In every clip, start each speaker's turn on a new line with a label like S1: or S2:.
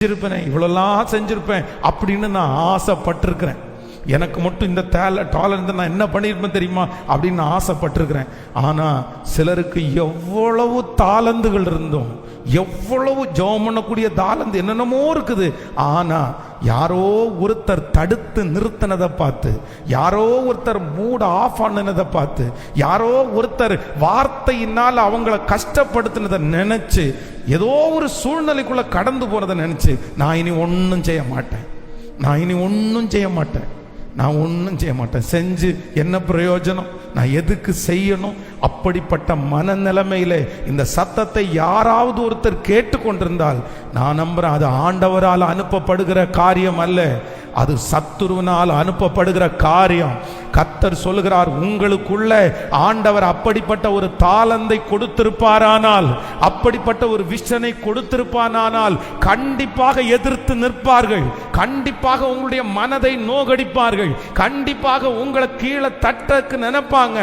S1: செஞ்சிருப்பேன், இவ்வளோலாம் செஞ்சிருப்பேன் அப்படின்னு நான் ஆசைப்பட்டிருக்கிறேன். எனக்கு மட்டும் இந்த டாலண்ட் நான் என்ன பண்ணியிருப்பேன் தெரியுமா அப்படின்னு ஆசைப்பட்டிருக்கிறேன். ஆனால் சிலருக்கு எவ்வளவு தாளந்துகள் இருந்தோம், எவ்வளவு ஜெபம் பண்ணக்கூடிய தாளந்து என்னென்னமோ இருக்குது. ஆனால் யாரோ ஒருத்தர் தடுத்து நிறுத்தினதை பார்த்து, யாரோ ஒருத்தர் மூட ஆஃப் ஆனதை பார்த்து, யாரோ ஒருத்தர் வார்த்தையினால் அவங்கள கஷ்டப்படுத்தினதை நினைச்சு, ஏதோ ஒரு சூழ்நிலைக்குள்ள கடந்து போனதை நினைச்சு நான் இனி ஒன்றும் செய்ய மாட்டேன், நான் இனி ஒன்றும் செய்ய மாட்டேன், நான் ஒன்றும் செய்ய மாட்டேன், செஞ்சு என்ன பிரயோஜனம், நான் எதுக்கு செய்யணும்? அப்படிப்பட்ட மனநிலைமையில இந்த சத்தத்தை யாராவது ஒருத்தர் கேட்டுக்கொண்டிருந்தால் நான் நம்புறேன் அது ஆண்டவரால் அனுப்பப்படுகிற காரியம் அல்ல, அது சத்துருவினால் அனுப்பப்படுகிற காரியம். கர்த்தர் சொல்லுகிறார், உங்களுக்குள்ள ஆண்டவர் அப்படிப்பட்ட ஒரு தாளந்தை கொடுத்திருப்பாரானால், அப்படிப்பட்ட ஒரு விஷனை கொடுத்திருப்பானால் கண்டிப்பாக எதிர்த்து நிற்பார்கள், கண்டிப்பாக உங்களுடைய மனதை நோகடிப்பார்கள், கண்டிப்பாக உங்களை கீழே தட்டக்கு நினைப்பாங்க.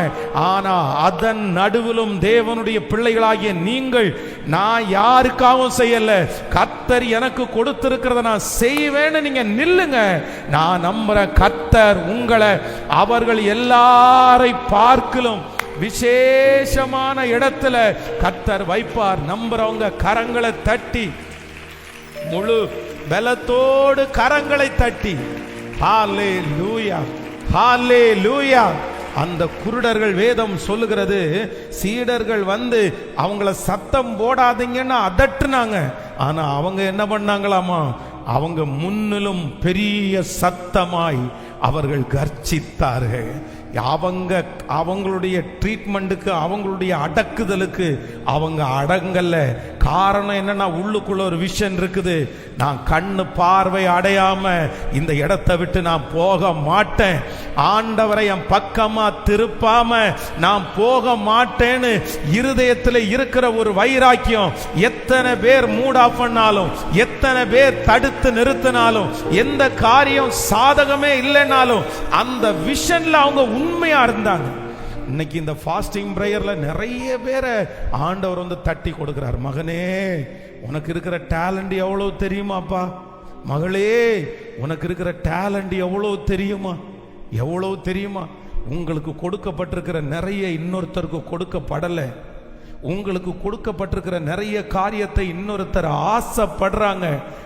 S1: ஆனா அதன் நடுவிலும் தேவனுடைய பிள்ளைகளாகிய நீங்கள், நான் யாருக்காகவும் செய்யல, கர்த்தர் எனக்கு கொடுத்திருக்கிறத நான் செய்வேன்னு நீங்க நில்லுங்க. நான் நம்புறேன் கர்த்தர் உங்களை அவர்கள் எல்லாரை பார்க்கலும் விசேஷமான இடத்துல கர்த்தர் வைப்பார். நம்புறவங்க கரங்களை தட்டி, முழு பலத்தோடு கரங்களை தட்டி ஹல்லேலூயா, ஹல்லேலூயா. அந்த குருடர்கள், வேதம் சொல்லுகிறது, சீடர்கள் வந்து அவங்கள சத்தம் போடாதீங்கன்னு அதட்டுனாங்க. ஆனா அவங்க என்ன பண்ணாங்களாமா, அவங்க முன்னிலும் பெரிய சத்தமாய் அவர்கள் கர்ச்சித்தார்கள். அவங்களுடைய ட்ரீட்மெண்ட்டுக்கு, அவங்களுடைய அடக்குதலுக்கு அவங்க அடங்கல்ல. காரணம் என்னன்னா, உள்ளுக்குள்ள ஒரு விஷன் இருக்குது, நான் கண்ணு பார்வை அடையாம இந்த இடத்தை விட்டு நான் போக மாட்டேன், ஆண்டவரை என் பக்கமா திருப்பாம நான் போக மாட்டேன்னு இருதயத்தில் இருக்கிற ஒரு வைராக்கியம். எத்தனை பேர் மூட் ஆஃப் பண்ணாலும், எத்தனை பேர் தடுத்து நிறுத்தினாலும், எந்த காரியம் சாதகமே இல்லைனாலும் அந்த விஷன்ல அவங்க உண்மையா இருந்தாங்க. இன்னைக்கு இந்த ஃபாஸ்டிங் பிரேயர்ல நிறைய பேரை ஆண்டவர் வந்து தட்டி கொடுக்கிறார். மகனே, உனக்கு இருக்கிற டேலண்ட் எவ்வளவு தெரியுமாப்பா, மகளே உனக்கு இருக்கிற டேலண்ட் எவ்வளவு தெரியுமா, எவ்வளவு தெரியுமா. உங்களுக்கு கொடுக்கப்பட்டிருக்கிற நிறைய இன்னொருத்தருக்கு கொடுக்கப்படலை, உங்களுக்கு கொடுக்கப்பட்டிருக்கிற நிறைய காரியத்தை இன்னொருத்தர் ஆசைப்படுறாங்க.